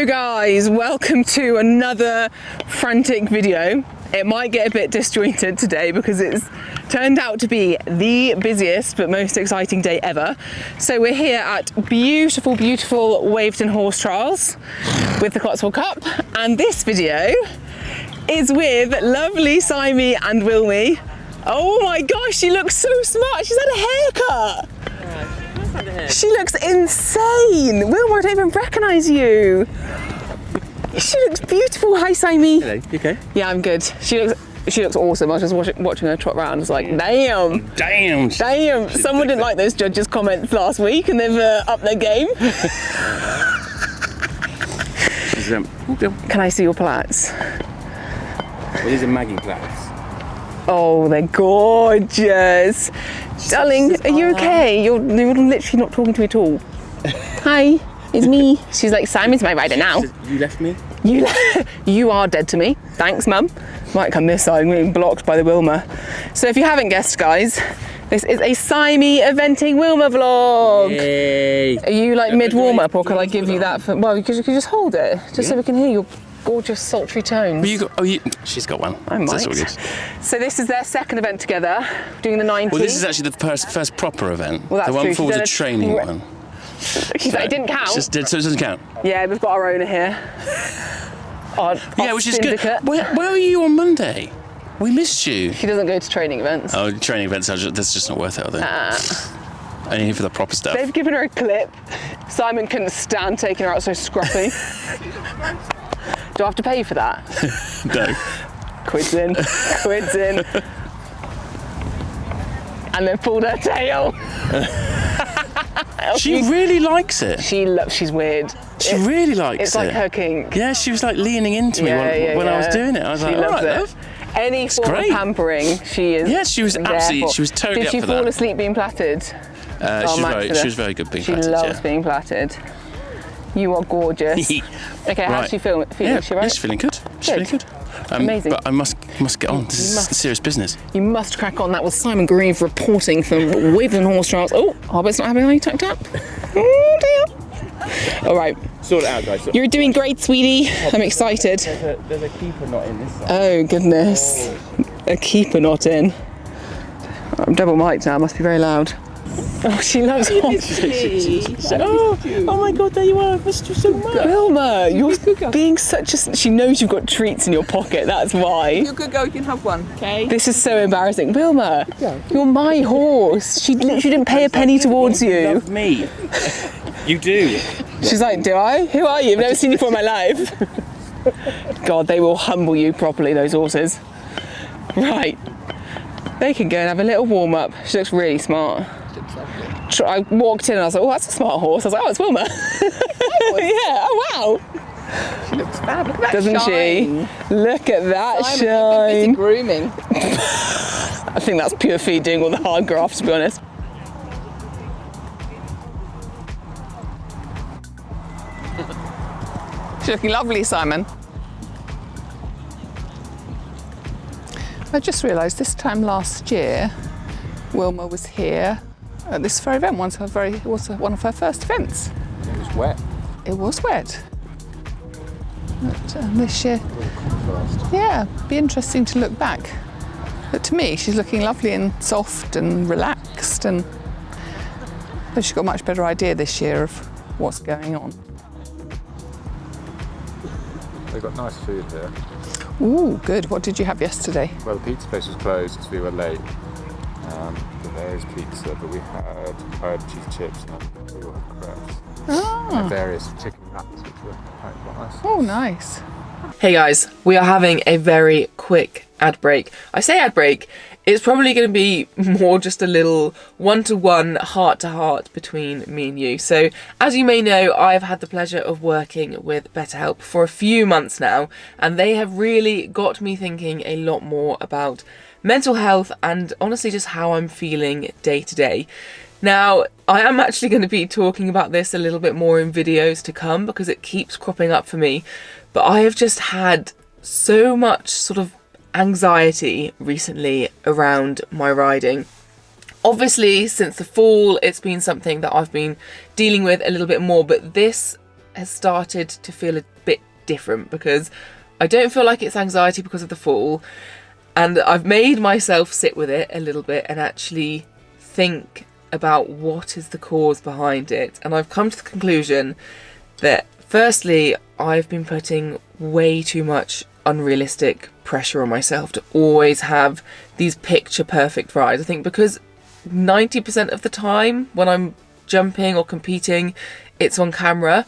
Hello guys, welcome to another frantic video. It might get a bit disjointed today because it's turned out to be the busiest but most exciting day ever. So we're here at beautiful, beautiful Waverton Horse Trials with the Cotswold Cup, and this video is with lovely Simey and Wilma. Oh my gosh, she looks so smart. She's had a haircut. She looks insane. Wilma, I don't even recognise you. She looks beautiful. Hi, Simey. Hello, you okay? Yeah, I'm good. She looks awesome. I was just watching her trot around. I was like, damn. Damn. Damn. Someone didn't like those judges' comments last week and they've upped their game. Can I see your plaits? Well, these are Maggie plaits. Oh, they're gorgeous. Darling, are you okay? You're literally not talking to me at all. Hi, it's me. She's like, Simon's my rider now. You left me? You are dead to me. Thanks, Mum. Might come this side, I'm getting blocked by the Wilma. So if you haven't guessed, guys, this is a Simey eventing Wilma vlog. Yay. Are you like mid warm up, or can I give you that for? Well, you could just hold it, just so we can hear your gorgeous sultry tones. She's got one. I might. That's all good. So this is their second event together, doing the 90. Well, this is actually the first proper event. Well, that's the one true. before was a training one. She's like, it didn't count. So it doesn't count. Yeah, we've got our owner here. Which is good. Where were you on Monday? We missed you. She doesn't go to training events. Oh, training events, that's just not worth it, are they? Only for the proper stuff. They've given her a clip. Simon couldn't stand taking her out so scruffy. Do I have to pay for that? No. Quids in. And then pulled her tail. She really likes it. She's weird. She really likes it. It's like her kink. Yeah, she was like leaning into me when I was doing it. I was like, all right, love. Any form of pampering, she is. Yeah, she was absolutely, she was totally up for that. Did she fall asleep being plaited? She was very good being plaited. She loves being plaited. You are gorgeous. Okay, how's she feeling? Yeah, Is she right? she's feeling good. She's feeling good. Amazing. But I must get on. This is serious business. You must crack on. That was Simon Grieve reporting from Waverton Horse Trials. Oh, Harbour's not having any tucked up. Oh dear. All right. Sort it out, guys. You're doing great, sweetie. I'm excited. There's a keeper knot in this side. Oh goodness. A keeper knot in. I'm double mic'd now. Must be very loud. Oh, she loves horses. Oh my God, there you are. I missed you so much. Wilma, you're being such a... She knows you've got treats in your pocket, that's why. You're a good girl, you can have one, okay? This is so embarrassing. Wilma, you're my horse. She literally didn't pay a penny towards you. You love me. You do. She's like, do I? Who are you? I've never seen you before in my life. God, they will humble you properly, those horses. Right. They can go and have a little warm up. She looks really smart. I walked in and I was like, oh, that's a smart horse. I was like, oh, it's Wilma. Yeah, oh wow. She looks fab. Look at that Doesn't shine. she? Look at that Simon, shine. busy grooming. I think that's pure feed doing all the hard graft, to be honest. She's looking lovely, Simon. I just realised this time last year, Wilma was here at this very event. It was one of her first events. It was wet. It was wet. But this year, yeah, be interesting to look back. But to me, she's looking lovely and soft and relaxed, and she's got a much better idea this year of what's going on. They've got nice food here. Ooh, good. What did you have yesterday? Well, the pizza place was closed because we were late. But there is pizza, but we had cheese chips and we all had crepes. And various chicken nuggets, which were quite nice. Oh, nice. Hey guys, we are having a very quick ad break. I say ad break, it's probably going to be more just a little one-to-one, heart-to-heart between me and you. So, as you may know, I've had the pleasure of working with BetterHelp for a few months now, and they have really got me thinking a lot more about mental health and honestly just how I'm feeling day to day. Now, I am actually going to be talking about this a little bit more in videos to come because it keeps cropping up for me, but I have just had so much sort of anxiety recently around my riding. Obviously, since the fall, it's been something that I've been dealing with a little bit more, but this has started to feel a bit different, because I don't feel like it's anxiety because of the fall, and I've made myself sit with it a little bit and actually think about what is the cause behind it. And I've come to the conclusion that firstly, I've been putting way too much unrealistic pressure on myself to always have these picture perfect rides. I think because 90% of the time when I'm jumping or competing, it's on camera,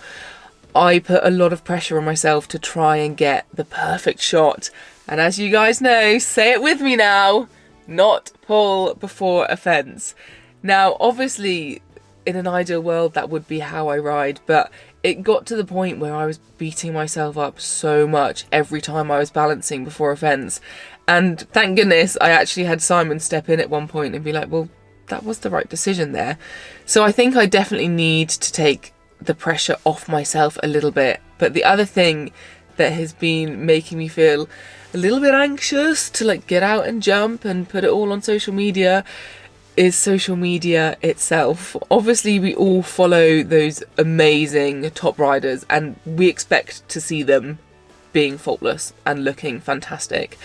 I put a lot of pressure on myself to try and get the perfect shot. And as you guys know, say it with me now, not pull before a fence. Now, obviously, in an ideal world, that would be how I ride, but it got to the point where I was beating myself up so much every time I was balancing before a fence. And thank goodness I actually had Simon step in at one point and be like, well, that was the right decision there. So I think I definitely need to take the pressure off myself a little bit. But the other thing that has been making me feel a little bit anxious to like get out and jump and put it all on social media is social media itself. Obviously, we all follow those amazing top riders and we expect to see them being faultless and looking fantastic.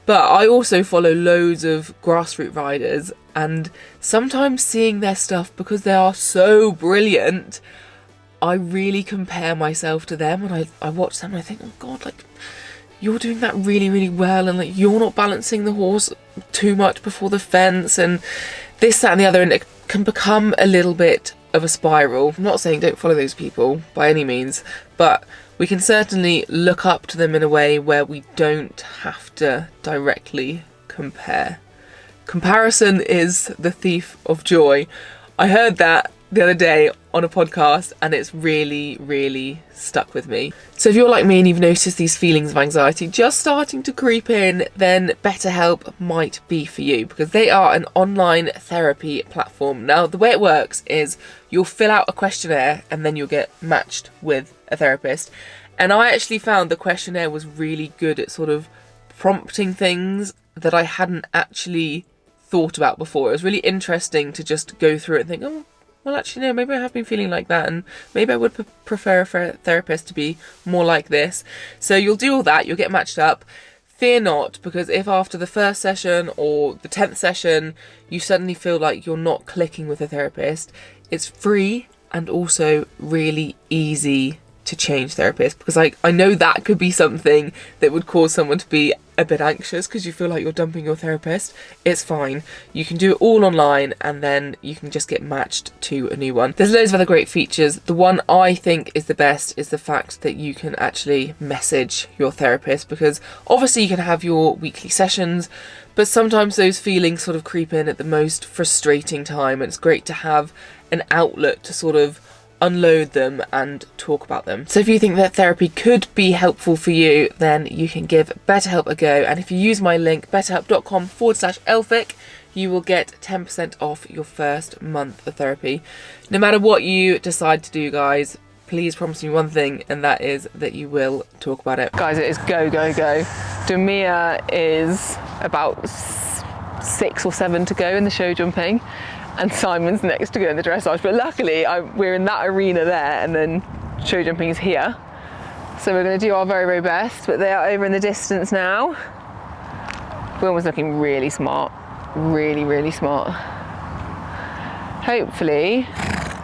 But I also follow loads of grassroots riders, and sometimes seeing their stuff, because they are so brilliant, I really compare myself to them, and I watch them and I think, oh God, like, you're doing that really, really well, and like you're not balancing the horse too much before the fence, and this, that and the other, and it can become a little bit of a spiral. I'm not saying don't follow those people by any means, but we can certainly look up to them in a way where we don't have to directly compare. Comparison is the thief of joy. I heard that the other day on a podcast and it's really, really stuck with me. So if you're like me and you've noticed these feelings of anxiety just starting to creep in, then BetterHelp might be for you, because they are an online therapy platform. Now, the way it works is you'll fill out a questionnaire and then you'll get matched with a therapist. And I actually found the questionnaire was really good at sort of prompting things that I hadn't actually thought about before. It was really interesting to just go through it and think, oh, well, actually, no, maybe I have been feeling like that, and maybe I would prefer a therapist to be more like this. So you'll do all that, you'll get matched up. Fear not, because if after the first session or the 10th session, you suddenly feel like you're not clicking with a therapist, it's free and also really easy to change therapist, because I know that could be something that would cause someone to be a bit anxious because you feel like you're dumping your therapist. It's fine. You can do it all online and then you can just get matched to a new one. There's loads of other great features. The one I think is the best is the fact that you can actually message your therapist, because obviously you can have your weekly sessions, but sometimes those feelings sort of creep in at the most frustrating time, and it's great to have an outlet to sort of unload them and talk about them. So if you think that therapy could be helpful for you, then you can give BetterHelp a go, and if you use my link betterhelp.com/Elphick, you will get 10% off your first month of therapy. No matter what you decide to do, guys, please promise me one thing, and that is that you will talk about it. Guys, it is go, go, go. Demia is about 6 or 7 to go in the show jumping, and Simon's next to go in the dressage, but luckily we're in that arena there, and then show jumping is here, so we're going to do our very, very best. But they are over in the distance now. Wilma's looking really smart, really, really smart. Hopefully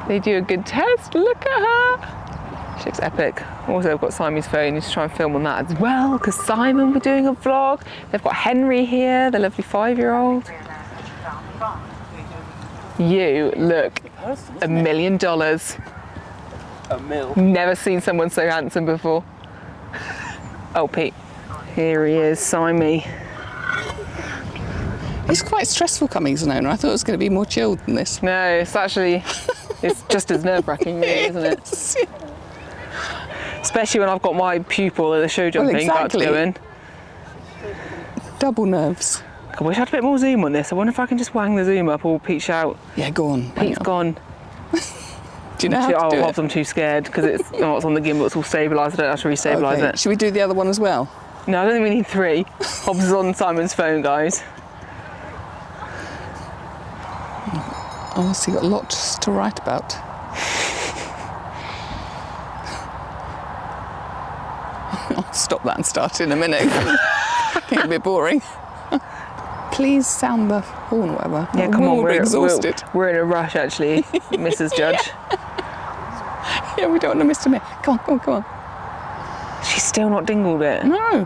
they do a good test. Look at her, she looks epic. Also, I've got Simey's phone, just try and film on that as well, because Simon, we're doing a vlog. They've got Henry here, the lovely 5-year-old. You look $1 million. A mil. Never seen someone so handsome before. Oh, Pete. Here he is, Simey. It's quite stressful coming as an owner. I thought it was going to be more chilled than this. No, it's actually, it's just as nerve-wracking, really, isn't it? Yes. Especially when I've got my pupil at the show jumping about to go in. Double nerves. I wish I had a bit more zoom on this. I wonder if I can just wang the zoom up or Pete shout. Yeah, go on. Pete's gone. Do you know how to do it? I'm too scared because it's on the gimbal, it's all stabilised. I don't have to restabilise it. Should we do the other one as well? No, I don't think we need 3. Hobbs is on Simon's phone, guys. Oh, so you've got a lot to write about. I'll stop that and start in a minute. Getting a bit boring. Please sound the horn or whatever. Yeah, come on, we're exhausted. We're in a rush, actually, Mrs. Judge. Yeah, we don't want to miss a minute. Come on. She's still not dingled it. No.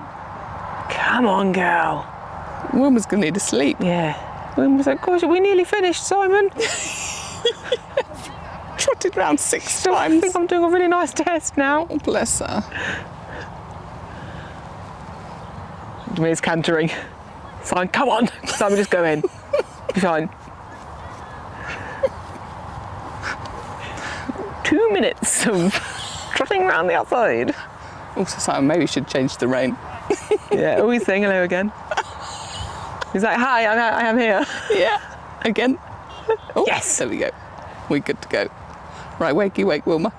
Come on, girl. Wilma's going to need a sleep. Yeah. Wilma was like, gosh, we nearly finished, Simon. Trotted round 6 I times. think I'm doing a really nice test now. Oh, bless her. Mia's cantering. Simon, come on. Simon, just go in. Be fine. 2 minutes of trotting around the outside. Also, Simon, maybe you should change the rein. Yeah, always saying hello again. He's like, hi, I am here. Yeah. Again. Oh, Yes. There we go. We're good to go. Right, wakey wake, Wilma.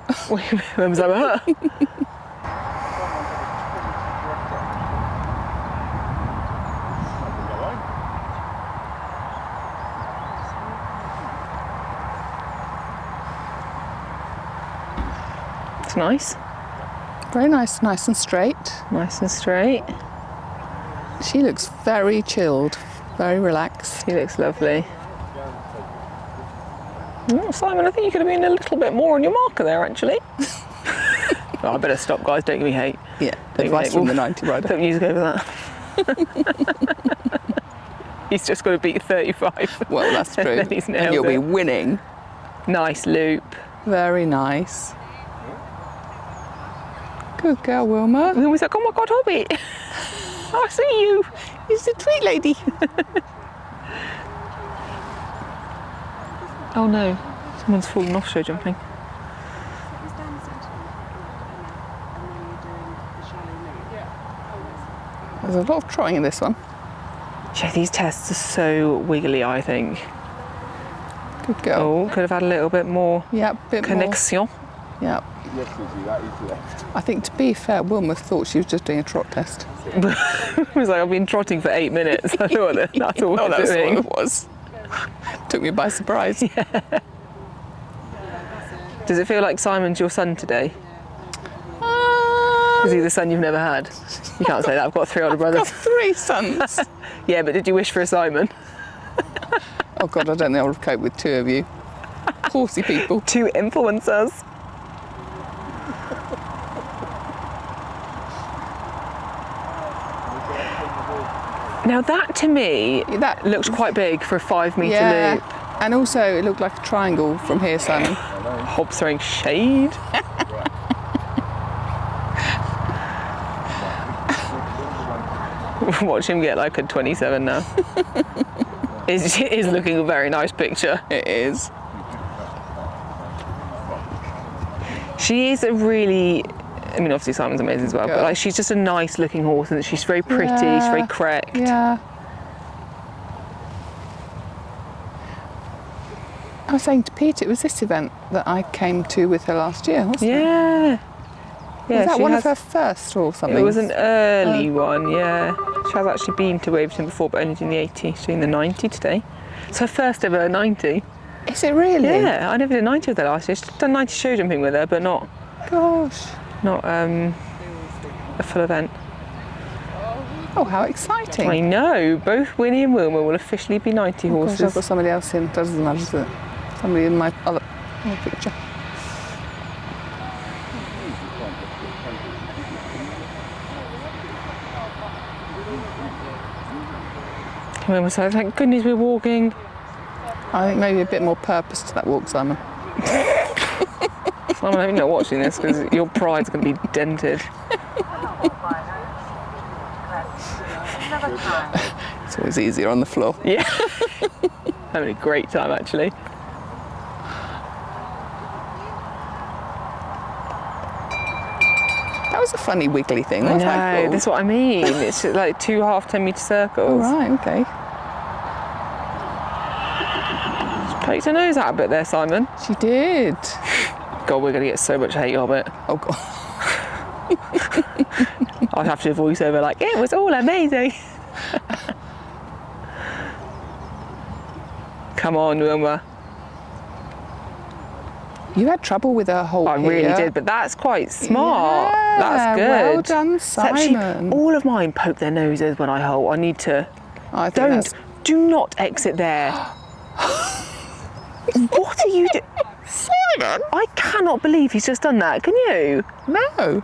Wilma's like, huh? It's nice. Very nice and straight. Nice and straight. She looks very chilled, very relaxed. He looks lovely. Oh, Simon, I think you could have been a little bit more on your marker there, actually. Oh, I better stop, guys. Don't give me hate. Yeah, Don't advice give from me the hate. 90 rider. Don't use go for that. He's just got to beat 35. Well, that's true. Then he's And nailed you'll be it. winning. Nice loop. Very nice. Good girl, Wilma. And he was like, oh my God, Hobbit. I see you. It's the tweet lady. Oh no, someone's fallen off show jumping. There's a lot of trotting in this one. Yeah, these tests are so wiggly, I think. Good girl. Oh, could have had a little bit more Yep, bit connection. more. Yep. I think, to be fair, Wilma thought she was just doing a trot test. It was like, I've been trotting for 8 minutes. I thought that's all Oh, we're that's doing. what it was. Took me by surprise. Does it feel like Simon's your son today? Is he the son you've never had? You can't say that, I've got 3 older brothers. Got 3 sons. Yeah, but did you wish for a Simon? Oh God, I don't think I would have coped with 2 of you. Horsey people. 2 influencers. Now that to me, That looks quite big for a 5 metre yeah. loop. And also, it looked like a triangle from here, Simon. Hobbs throwing shade. Watch him get like a 27 now. It is looking a very nice picture. It is. She is a really, I mean obviously Simon's amazing as well, but Yeah. like she's just a nice looking horse and she's very pretty, she's very correct. Yeah. I was saying to Pete, it was this event that I came to with her last year, wasn't it? Yeah. Yeah, Was that she one has- of her first or something? It was an early one, yeah. She has actually been to Waveton before, but only doing the 80. She's doing the 90 today. It's her first ever 90. Is it really? Yeah, I never did 90 with her last year. She's done 90 show jumping with her, but not Gosh. a full event. Oh, how exciting. I know, both Winnie and Wilma will officially be 90 Gosh, horses. I've got somebody else in. Doesn't matter, does it? Somebody in my other picture. Wilma said, thank goodness we're walking. I think maybe a bit more purpose to that walk, Simon. Simon, I hope you're not watching this because your pride's going to be dented. It's always easier on the floor. Yeah. Having a great time actually. That was a funny wiggly thing. I What's that know, called? that's what I mean. It's just like 2 half 10 metre circles. Oh, right, okay. Poked her nose out a bit there, Simon. She did. God, we're going to get so much hate of it. Oh, God. I'd have to voice over like, it was all amazing. Come on, Wilma. You had trouble with her whole I really did, but that's quite smart. Yeah, That's good. well done, Except Simon. all of mine poke their noses when I halt. I need to. I think Do not exit there. What are you doing? Simon? I cannot believe he's just done that. Can you? No.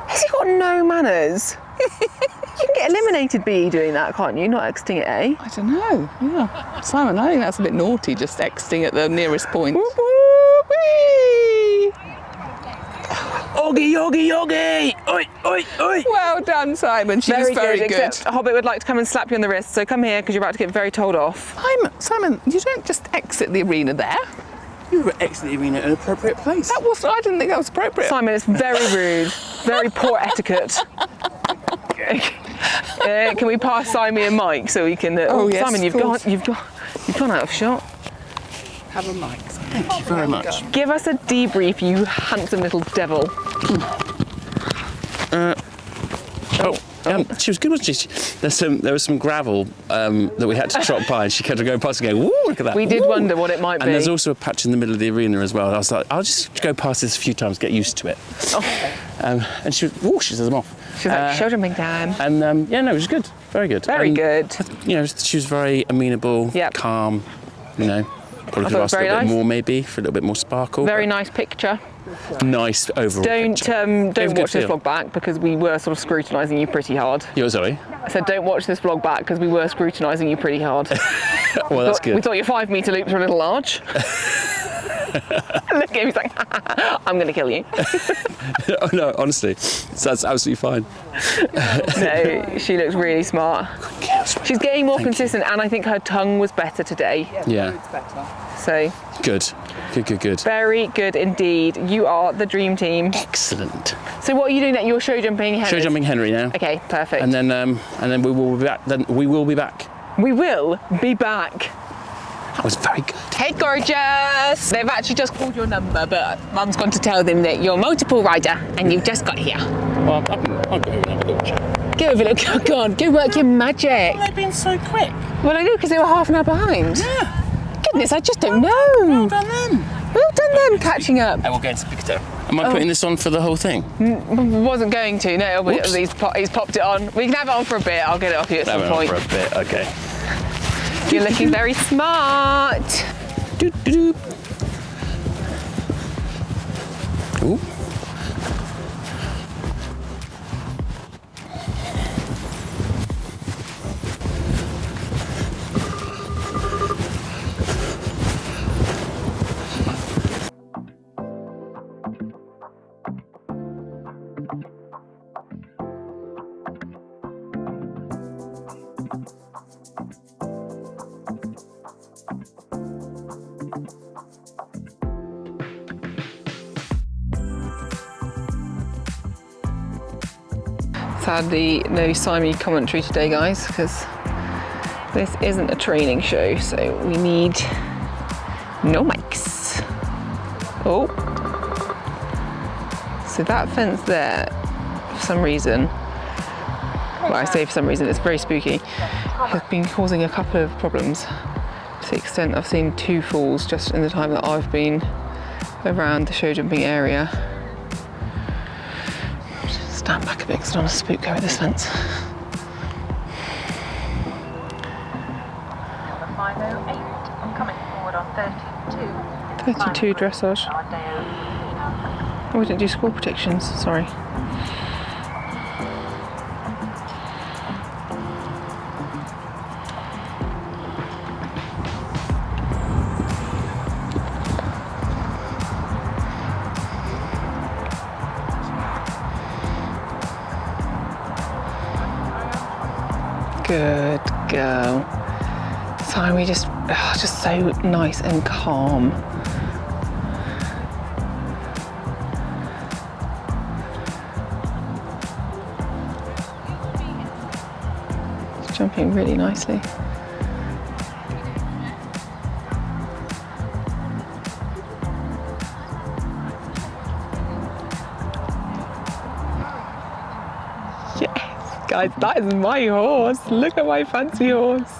Has he got no manners? You can get eliminated, BE, doing that, can't you? Not exiting at A. I don't know. Yeah. Simon, I think that's a bit naughty, just exiting at the nearest point. Woo-woo-wee. Oggy, oggy, oggy! Oi, oi, oi! Well done, Simon. She was very good. Except Hobbit would like to come and slap you on the wrist, so come here because you're about to get very told off. Simon, you don't just exit the arena there. You were exiting the arena in an appropriate place. I didn't think that was appropriate. Simon, it's very rude. Very poor etiquette. Can we pass Simon and Mike so we can? Oh, yes, Simon, of course. you've gone out of shot. Have a mic. Thank you very much. Give us a debrief, you handsome little devil. She was good, wasn't she? There was some gravel that we had to trot by, and she kept going past and going, "Woo, look at that!" We did wonder what it might be. And there's also a patch in the middle of the arena as well. I was like, "I'll just go past this a few times, get used to it." Oh. And she says them off. She's like, show jumping time. And yeah, no, it was good, very good. Very good. You know, she was very amenable, Yep. calm. You know, probably could thought have asked a very little bit nice. more maybe for a little bit more sparkle. Very but nice picture. nice overall. Don't picture. Gave a don't good watch this feel. vlog back because we were sort of scrutinising you pretty hard. You Zoe? I said don't watch this vlog back because we were scrutinising you pretty hard. Well, that's good. We thought your 5 metre loops were a little large. Look at him, he's like, I'm going to kill you. Oh, no, honestly, that's absolutely fine. No, she looks really smart. She's getting more consistent, and I think her tongue was better today. Yeah. So Good. Good. very good indeed. You are the dream team. Excellent. So what are you doing at your show jumping Henry? Show jumping Henry now. Okay, perfect. And then we will be back. Then we will be back. We will be back. That was very good. Hey, gorgeous! They've actually just called your number, but Mum's gone to tell them that you're a multiple rider and you've just got here. Well, I'll go and have a little chat. Go over, look, go on, go work your magic. They've been so quick. Well, I know because they were half an hour behind. Yeah. Goodness, I just don't know. Well done then. Well done them catching up. I will go into Picato. Am I putting this on for the whole thing? Wasn't going to, no, but Whoops. he's popped it on. We can have it on for a bit. I'll get it off you at some point. For a bit. Okay. You're looking very smart. Ooh. Sadly, no Simey commentary today, guys, because this isn't a training show, so we need no mics. Oh. So that fence there, for some reason, well, I say for some reason, it's very spooky, has been causing a couple of problems to the extent I've seen 2 falls just in the time that I've been around the show jumping area. Stand back a bit because I don't want to spook over this fence. 508, I'm coming forward on 32. 32 dressage. Oh, we didn't do score predictions, sorry. Good girl. Simey just so nice and calm. It's jumping really nicely. Yes, guys, that is my horse. Look at my fancy horse.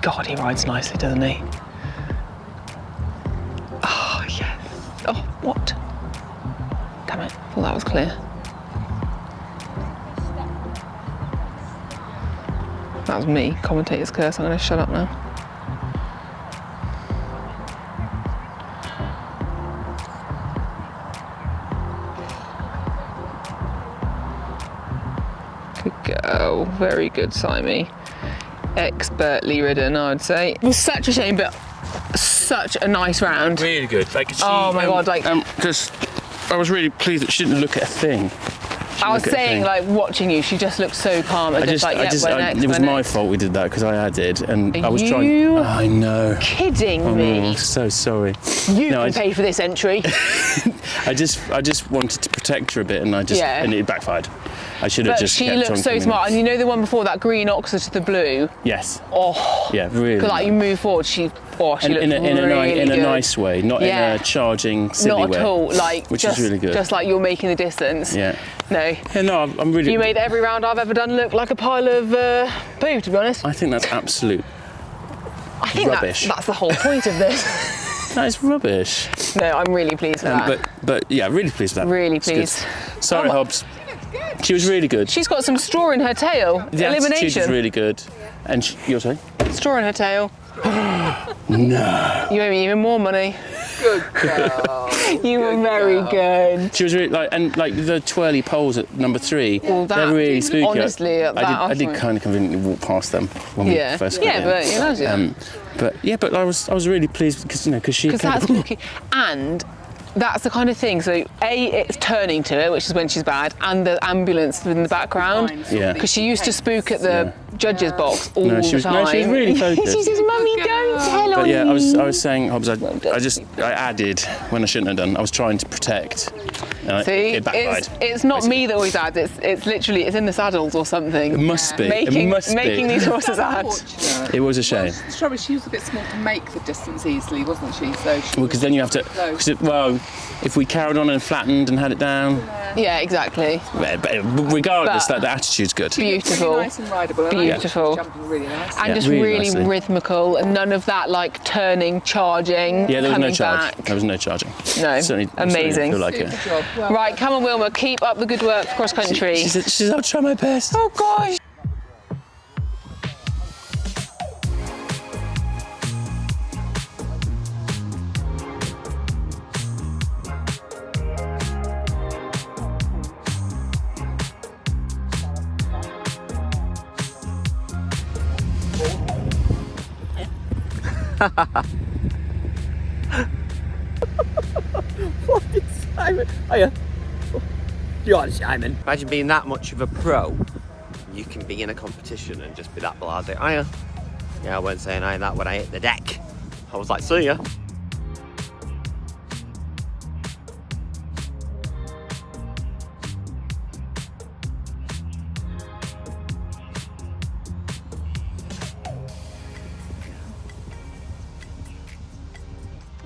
God, he rides nicely, doesn't he? Oh, yes. Oh, what? Damn it. Well, that was clear. That was me, commentator's curse. I'm going to shut up now. Good girl. Very good, Simey. Expertly ridden, I would say. It was such a shame, but such a nice round. Really good. Like, Oh my God, like- because I was really pleased that she didn't look at a thing. I was saying, like, watching you, she just looked so calm and just like, yeah, we're next, it was we're my next. fault we did that because I added, and Are I was you trying. Oh, I know. Kidding I'm me. so sorry. You No, can pay for this entry. I just wanted to protect her a bit, and Yeah. and it backfired. I should have But just. she kept looked on so coming. smart. And you know the one before, that green oxer to the blue? Yes. Oh, Yeah, really. because like you move forward, she looked in really a good. nice way, not Yeah. in a charging silly Not way. at all, like which just, is really good. just like you're making the distance. Yeah. No. Yeah, no, I'm really. You made every round I've ever done look like a pile of poo, to be honest. I think that's absolute. I think rubbish. that's the whole point of this. That is rubbish. No, I'm really pleased with that. But yeah, really pleased with that. Really It's good. pleased. Sorry, Oh, Hobbs. She was really good. She's got some straw in her tail. The attitude Elimination. was really good. And you're saying? Straw in her tail. No. You owe me even more money. Good girl. You were very good. She was really like the twirly poles at number 3. Well, they're that- really spooky. honestly, at that I did point- kind of conveniently walk past them when we Yeah. first got Yeah, in. but you know, But I was really pleased because she because that's spooky. And that's the kind of thing. So it's turning to it, which is when she's bad, and the ambulance in the background. Yeah. Because she used to spook at the judges box all No, she was- the time. no, she was really focused. She says, "Mummy, don't tell But on yeah, me." I was saying, Hobbs, I added when I shouldn't have done. I was trying to protect. And See, it backfired. it's not me that always adds. It's literally it's in the saddles or something. It must be. Making it must making be. these horses add. It was a shame. Strawberry, she was a bit small to make the distance easily, wasn't she? So she Well, because then you have to. If we carried on and flattened and had it down, Yeah, exactly. but regardless, But- the attitude's good. Beautiful. really nice and rideable. And Beautiful. jumping really nice. And Yeah, just really really nicely. rhythmical, and none of that like turning, charging, Yeah, there was coming no charge. back. There was no charging. No, Certainly amazing. Feel like it. Good job. Well, Right, come on, Wilma, keep up the good work cross country. She said, I'll try my best. Oh gosh. Imagine being that much of a pro. You can be in a competition and just be that blasé. Hiya. Yeah, I weren't saying I that when I hit the deck. I was like, see ya.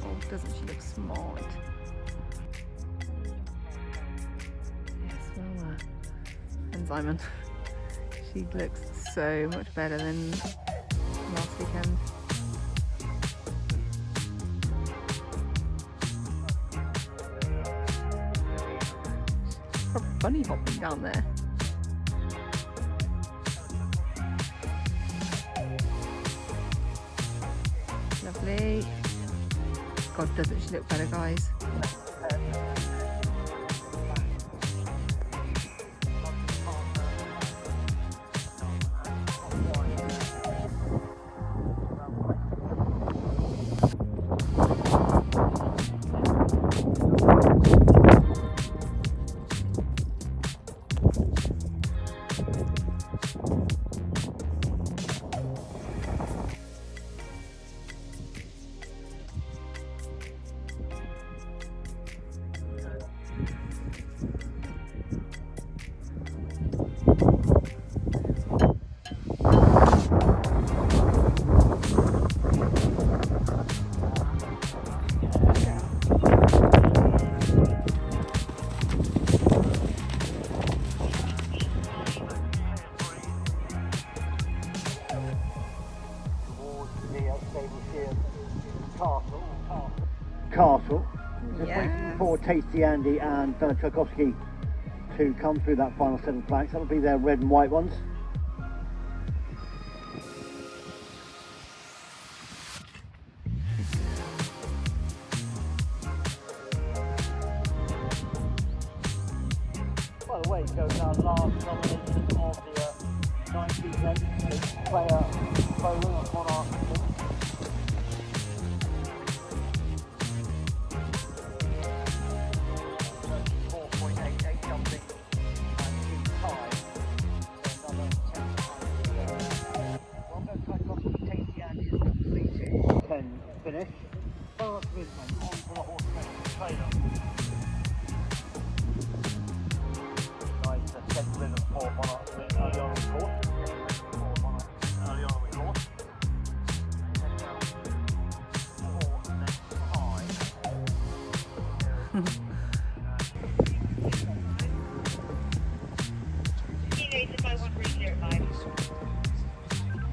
oh, doesn't she look smart? Yes, Wilma. And Simon. She looks so much better than last weekend. Proper bunny hopping down there. Lovely. God, doesn't she look better, guys? Castle. Just waiting for Tasty Andy and Tchaikovsky to come through that final set of flags. That'll be their red and white ones. By the way, goes our last nomination of the 19th player bowling of Monarch. 10 finish. First movement on for the horse trailer. Nice set rhythm for Monarch early on in the course. Early on in the course.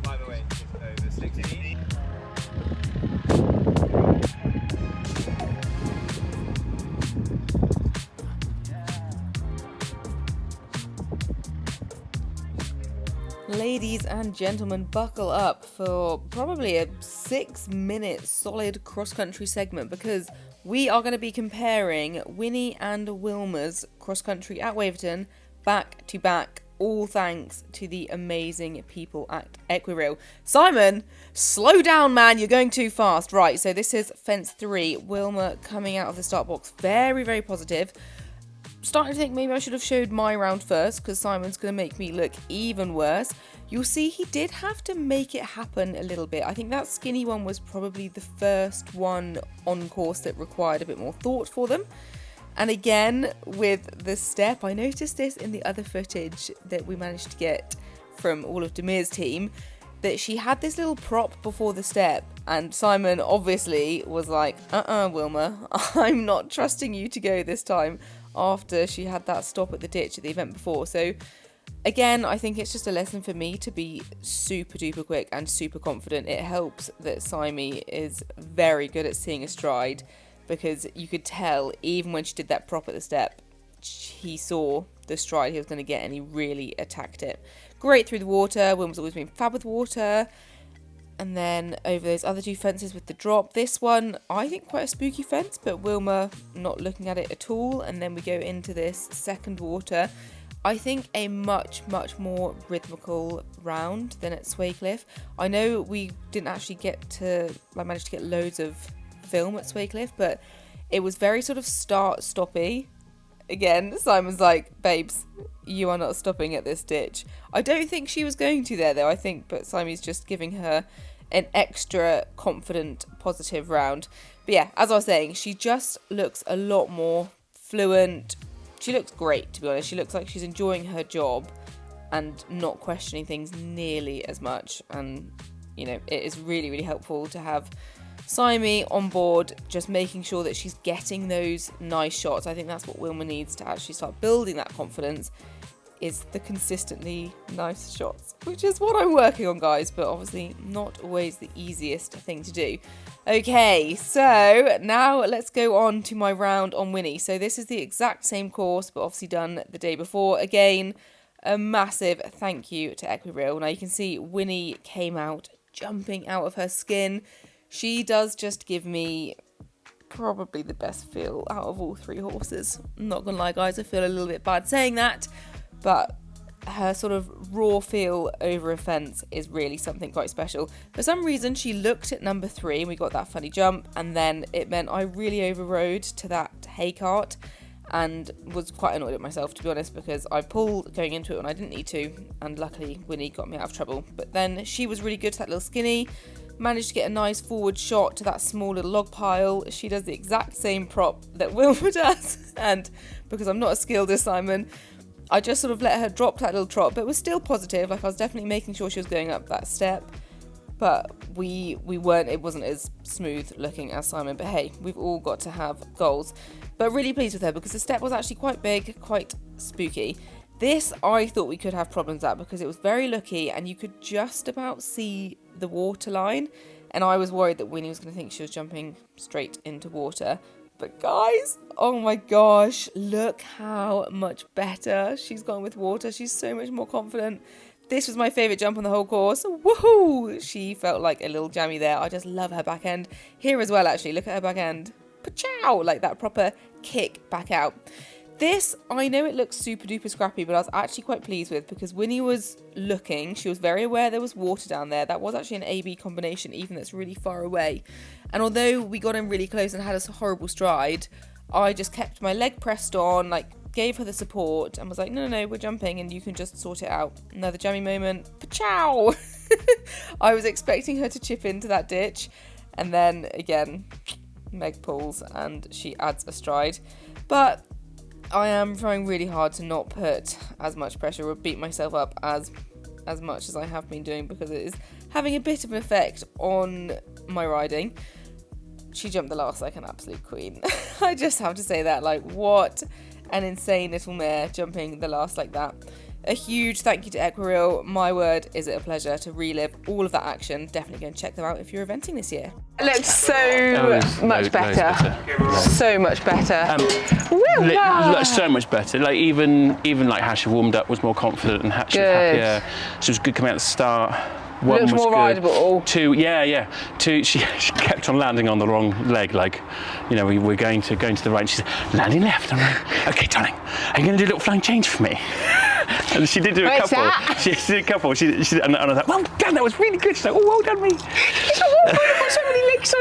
By the way, just over 16. Ladies and gentlemen, buckle up for probably a 6-minute solid cross-country segment, because we are going to be comparing Winnie and Wilma's cross-country at Waverton back to back, all thanks to the amazing people at Equirail. Simon, slow down, man, you're going too fast. Right, so this is fence 3. Wilma coming out of the start box very, very positive. Starting to think maybe I should have showed my round first, because Simon's going to make me look even worse. You'll see he did have to make it happen a little bit. I think that skinny one was probably the first one on course that required a bit more thought for them. And again, with the step, I noticed this in the other footage that we managed to get from all of Demir's team, that she had this little prop before the step, and Simon obviously was like, Wilma, I'm not trusting you to go this time, after she had that stop at the ditch at the event before. So again, I think it's just a lesson for me to be super duper quick and super confident. It helps that Simey is very good at seeing a stride, because you could tell even when she did that prop at the step, he saw the stride he was going to get and he really attacked it. Great through the water. Wilma's always been fab with water. And then over those other two fences with the drop. This one, I think quite a spooky fence, but Wilma not looking at it at all. And then we go into this second water. I think a much, much more rhythmical round than at Swaycliffe. I know we didn't actually get to, managed to get loads of film at Swaycliffe, but it was very sort of start-stoppy. Again, Simon's like, babes, you are not stopping at this ditch. I don't think she was going to there though, I think, but Simey's just giving her an extra confident, positive round. But yeah, as I was saying, she just looks a lot more fluent. She looks great, to be honest. She looks like she's enjoying her job and not questioning things nearly as much. And, you know, it is really, really helpful to have Simey on board, just making sure that she's getting those nice shots. I think that's what Wilma needs to actually start building that confidence, is the consistently nice shots, which is what I'm working on, guys, but obviously not always the easiest thing to do. Okay, so now let's go on to my round on Winnie. So this is the exact same course, but obviously done the day before. Again, a massive thank you to Equirail. Now you can see Winnie came out jumping out of her skin. She does just give me probably the best feel out of all three horses. I'm not gonna lie, guys, I feel a little bit bad saying that, but her sort of raw feel over a fence is really something quite special. For some reason, she looked at number 3 and we got that funny jump, and then it meant I really overrode to that hay cart and was quite annoyed at myself, to be honest, because I pulled going into it when I didn't need to, and luckily Winnie got me out of trouble. But then she was really good to that little skinny, managed to get a nice forward shot to that small little log pile. She does the exact same prop that Wilma does, and because I'm not as skilled as Simon, I just sort of let her drop that little trot, but it was still positive. Like, I was definitely making sure she was going up that step, but we weren't, it wasn't as smooth looking as Simon. But hey, we've all got to have goals. But really pleased with her, because the step was actually quite big, quite spooky. This I thought we could have problems at, because it was very lucky and you could just about see the water line, And I was worried that Winnie was going to think she was jumping straight into water. But guys, oh my gosh, look how much better she's gone with water. She's so much more confident. This was my favourite jump on the whole course. Woohoo! She felt like a little jammy there. I just love her back end. Here as well, actually. Look at her back end. Pachow! Like that proper kick back out. This, I know it looks super duper scrappy, but I was actually quite pleased with, because Winnie was looking, she was very aware there was water down there. That was actually an A-B combination, even that's really far away. And although we got in really close and had a horrible stride, I just kept my leg pressed on, like gave her the support and was like, no, we're jumping and you can just sort it out. Another jammy moment, pachow! I was expecting her to chip into that ditch, and then again, Meg pulls and she adds a stride. But I am trying really hard to not put as much pressure or beat myself up as much as I have been doing, because it is having a bit of an effect on my riding. She jumped the last like an absolute queen. I just have to say that, like, what an insane little mare jumping the last like that. A huge thank you to Equireel. My word, is it a pleasure to relive all of that action. Definitely go and check them out if you're eventing this year. It looks so much better. So much better. So much better. Like even like how she warmed up was more confident and she was happier. She was good coming out at the start. One Looks was more good. rideable. Two, she kept on landing on the wrong leg. Like, you know, we were going to the right. And she said, landing left. I'm like, okay, darling, are you going to do a little flying change for me? And she did do a couple. She did a couple. And I was like, well done, that was really good. She's like, oh, well done, me. So many legs,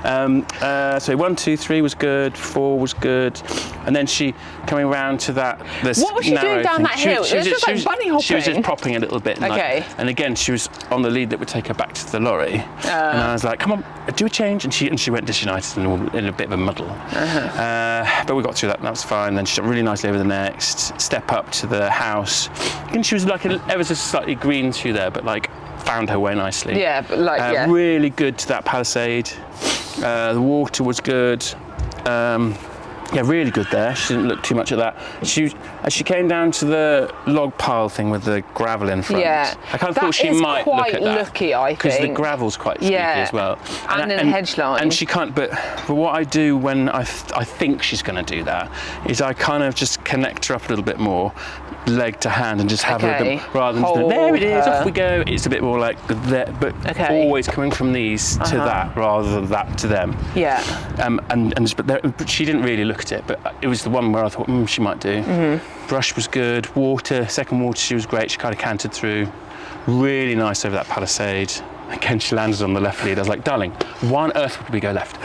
Simon. So 1, 2, 3 was good. 4 was good. And then she coming round to that. What was she doing down that hill? It was just like bunny hopping. She was just propping a little bit. Okay. And again, she was on the lead that would take her back to the lorry. And I was like, come on, do a change. And she went disunited and in a bit of a muddle. But we got through that, and that was fine. Then she jumped really nicely over the next step up to the house. And she was like ever so slightly green through there, but like found her way nicely. Yeah, but like, really good to that palisade. The water was good. Yeah, really good there. She didn't look too much at that. As she came down to the log pile thing with the gravel in front, I kind of thought she might look at that. Quite looky, I think. Because the gravel's quite sticky as well. And in hedge line. And she can't, but what I do when I think she's going to do that is I kind of just connect her up a little bit more, leg to hand, and just have her a bit, rather than just, there it is, off we go. It's a bit more like that, but always coming from these to that rather than that to them. Yeah. But she didn't really look at it, but it was the one where I thought she might do. Brush was good. Water, second water, she was great. She kind of cantered through. Really nice over that palisade. Again, she landed on the left lead. I was like, darling, why on earth would we go left?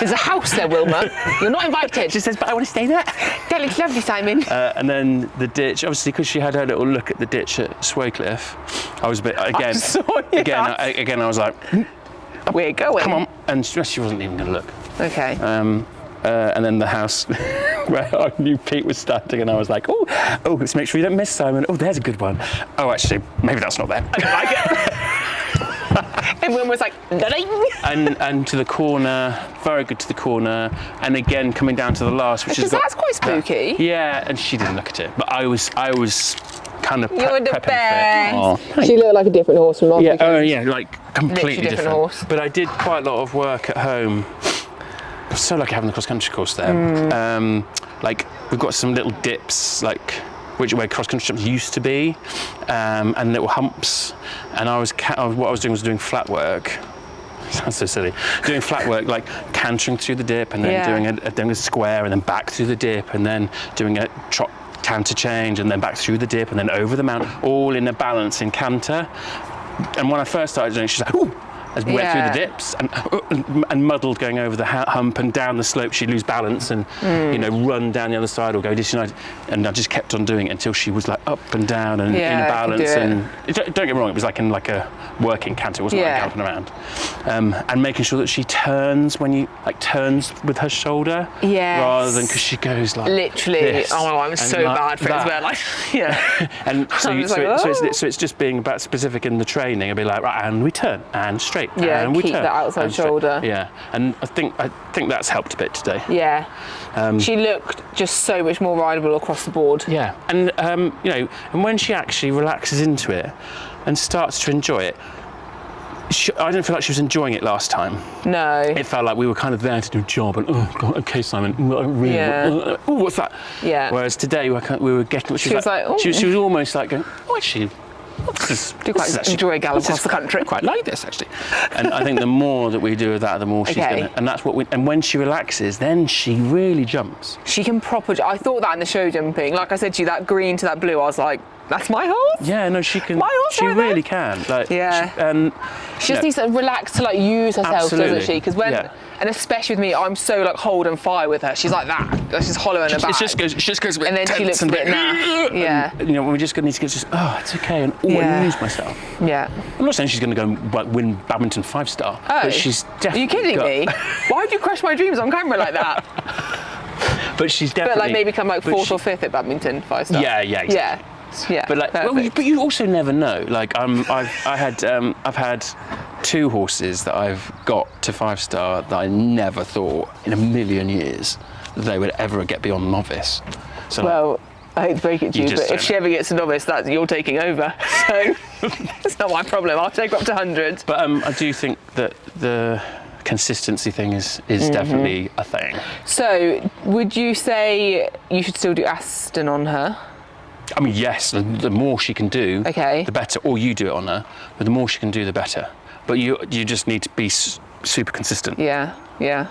There's a house there, Wilma. You're not invited. She says, but I want to stay there. That looks lovely, Simon. And then the ditch, obviously, because she had her little look at the ditch at Swaycliffe, I was a bit, again, I was like, we're going. Come on. And she wasn't even going to look. Okay. And then the house where I knew Pete was standing, and I was like, oh, let's make sure you don't miss Simon. Oh, there's a good one. Oh, actually, maybe that's not there. I don't like it. Everyone was like, and to the corner, very good to the corner, and again coming down to the last, which is that's quite spooky. Yeah, and she didn't look at it, but I was kind of You're the best. For it. She looked like a different horse from last weekend. Like completely different horse. But I did quite a lot of work at home. I was so lucky having the cross country course there. Like we've got some little dips, like where cross country jumps used to be, and little humps. And what I was doing was doing flat work. Sounds so silly. Doing flat work, like cantering through the dip, and then doing a square, and then back through the dip, and then doing a trot canter change, and then back through the dip, and then over the mount, all in a balancing canter. And when I first started doing it, she's like, ooh, as we went through the dips and muddled going over the hump and down the slope, she'd lose balance and run down the other side or go disunited. And I just kept on doing it until she was like up and down and in a balance. And don't get me wrong, it was like in like a working canter, it wasn't like galloping around. And making sure that she turns turns with her shoulder, rather than because she goes like literally. This. Oh, I'm so bad for it as well. Like, and so it's just being about specific in the training. I'd be like, right, and we turn and straight. And we keep turn, that outside shoulder. Yeah, and I think that's helped a bit today. Yeah, she looked just so much more rideable across the board. Yeah, and and when she actually relaxes into it and starts to enjoy it, I didn't feel like she was enjoying it last time. No. It felt like we were kind of there to do a job and, oh, God, okay, Simon, really, Yeah. oh, what's that? Yeah. Whereas today we were getting, She was like, oh. she was almost like going, oh, actually, Do quite enjoy a gallop across the country. I quite like this, actually. And I think the more that we do of that, the more she's Okay. going to, and that's what and when she relaxes, then she really jumps. She can proper. I thought that in the show jumping. Like I said to you, that green to that blue, I was like, that's my horse. Yeah, no, she can. My horse She right there. really can. Like, Yeah. She just needs to relax to like use herself, Absolutely. doesn't she? Because Yeah. and especially with me, I'm so like hold and fire with her. She's like that. Like, she's hollow in her back. She just goes a bit and then she tense looks a and bit naff. Yeah. And, you know, we just need to get just, oh, it's okay, and Yeah. use myself. Yeah. I'm not saying she's going to go and like, win badminton 5-star, Oh. but she's definitely. Are you kidding me? Why'd you crush my dreams on camera like that? But she's definitely. But like maybe come like but 4th she- or 5th at badminton 5-star. Yeah, yeah, exactly. Yeah. Yeah. But like, perfect. but you also never know. Like, I've had 2 horses that I've got to 5-star that I never thought in a million years that they would ever get beyond novice. So Well, I hate to break it to You you, just but don't if she ever gets a novice, that's you're taking over. So it's not my problem. I'll take her up to 100. but I do think that the consistency thing is definitely a thing. So would you say you should still do Aston on her? I mean, yes, the more she can do, Okay. the better. Or you do it on her, but the more she can do, the better. But you just need to be super consistent. Yeah, yeah.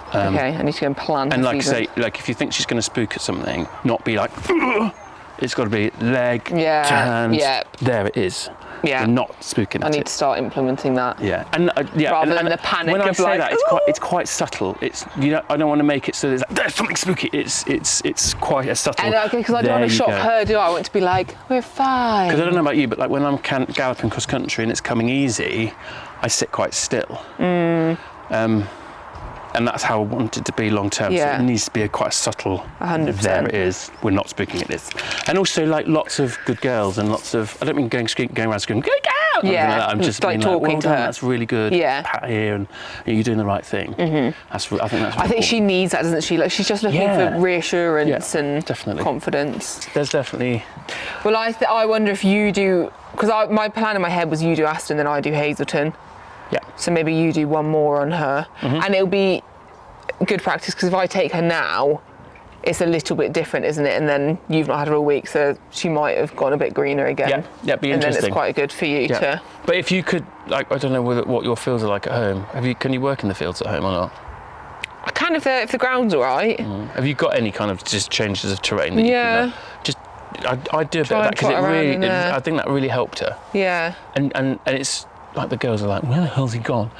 Okay, I need to go and plan. And her like I season. say, like if you think she's going to spook at something, not be like, "Ugh." It's got to be leg, Yeah, turns. yeah. There it is. Yeah. You're not spooking I at need it. to start implementing that. Yeah, and yeah, Rather and than the panic When I of say like, that, it's quite subtle. It's I don't want to make it so there's something spooky. It's quite a subtle. And because I don't want to shock her, do I? I want to be like, we're fine. Because I don't know about you, but like when I'm galloping cross country and it's coming easy, I sit quite still. And that's how I want it to be long term. Yeah. So it needs to be quite a subtle. 100%. There it is. We're not spooking at this. And also like lots of good girls and lots of. I don't mean going around screaming, go out. Yeah, Like that. I'm just like being talking like, well to done, her. That's really good. Yeah. Pat here, and you're doing the right thing. Mm-hmm. I think that's. Really I think she needs that, doesn't she? Like she's just looking Yeah. for reassurance Yeah, and definitely. confidence. There's definitely. Well, I wonder if you do, because my plan in my head was you do Aston, then I do Hazelton. Yeah. So maybe you do one more on her, and it'll be good practice because if I take her now, it's a little bit different, isn't it? And then you've not had her all week, so she might have gone a bit greener again. Yeah, be and then interesting. it's quite good for you to. But if you could, like, I don't know what your fields are like at home. Can you work in the fields at home or not? I can if the ground's all right. Have you got any kind of just changes of terrain? That Yeah. You can, just I do a bit Try of that and because trot around in there. I think that really helped her. Yeah. And it's like the girls are like, where the hell's he gone?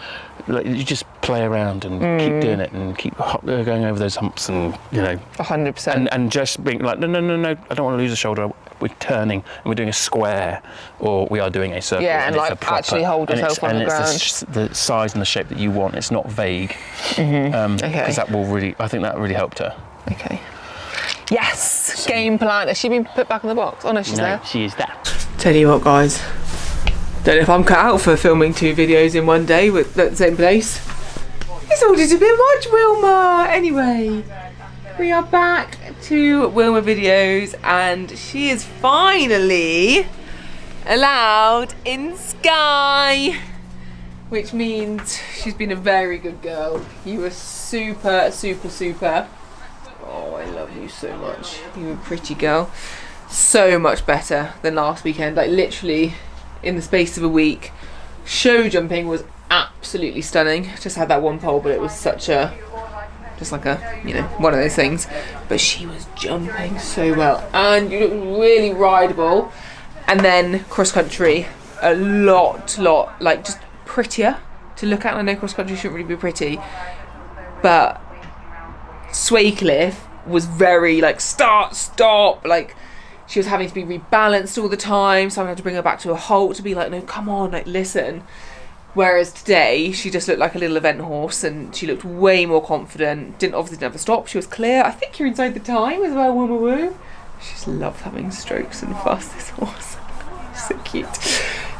Like you just play around and keep doing it and keep going over those humps and 100%. and just being like, no, I don't want to lose a shoulder. We're turning and we're doing a square or we are doing a circle. Yeah, and it's like a proper, actually hold yourself on the ground. It's the size and the shape that you want. It's not vague. Okay. Because that will really, I think that really helped her. Okay. Yes. Game plan. Has she been put back in the box? Oh no, she's there. She is there. Tell you what, guys. Don't know if I'm cut out for filming 2 videos in one day with at the same place. It's all just a bit much, Wilma. Anyway, we are back to Wilma videos, and she is finally allowed in Sky, which means she's been a very good girl. You were super, super, super. Oh, I love you so much. You're a pretty girl. So much better than last weekend. Like literally, in the space of a week. Show jumping was absolutely stunning. Just had that one pole, but it was such a, just like a, one of those things. But she was jumping so well, and you look really rideable. And then cross country, a lot, like just prettier to look at. I know cross country shouldn't really be pretty, but Swaycliffe was very like stop, like. She was having to be rebalanced all the time, so I had to bring her back to a halt to be like, no, come on, like, listen. Whereas today, she just looked like a little event horse, and she looked way more confident. Didn't have to stop. She was clear. I think you're inside the time as well, Wilma Woo. She just loved having strokes and fuss, this horse. So cute.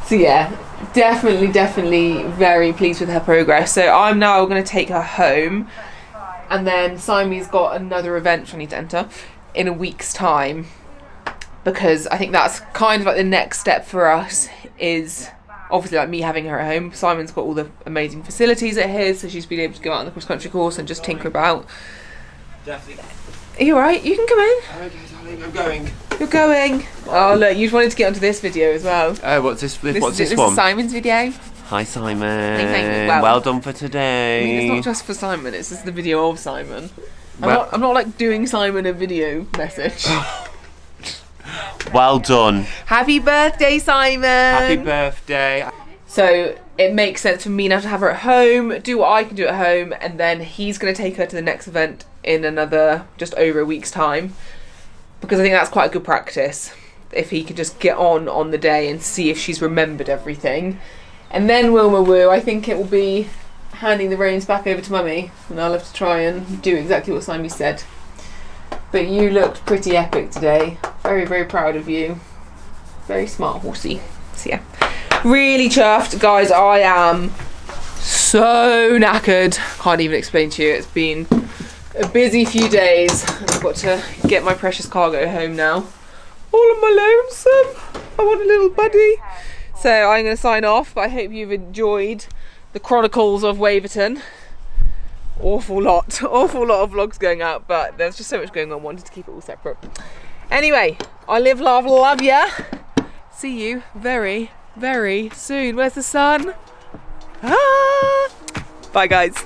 So yeah, definitely very pleased with her progress. So I'm now going to take her home, and then Simey's got another event which I need to enter in a week's time. Because I think that's kind of like the next step for us is obviously like me having her at home. Simon's got all the amazing facilities at his, so she's been able to go out on the cross country course and just tinker about. Definitely. Are you alright? You can come in. Okay, darling, I'm going. You're going. Oh look, you wanted to get onto this video as well. Oh, what's this This one? is Simon's video. Hi, Simon. Thank you. Well done for today. I mean, it's not just for Simon, it's just the video of Simon. Well- I'm not like doing Simon a video message. Well done. Happy birthday, Simon! Happy birthday. So it makes sense for me now to have her at home, do what I can do at home, and then he's going to take her to the next event in another just over a week's time, because I think that's quite a good practice if he could just get on the day and see if she's remembered everything. And then Wilma Woo, I think it will be handing the reins back over to Mummy, and I'll have to try and do exactly what Simey said. But you looked pretty epic today. Very, very proud of you. Very smart horsey. So yeah, really chuffed. Guys, I am so knackered. Can't even explain to you. It's been a busy few days. I've got to get my precious cargo home now. All on my lonesome. I want a little buddy. So I'm going to sign off. But I hope you've enjoyed the Chronicles of Waverton. Awful lot of vlogs going out, but there's just so much going on. Wanted to keep it all separate. Anyway, I live, love, love ya. See you very, very soon. Where's the sun? Ah! Bye, guys.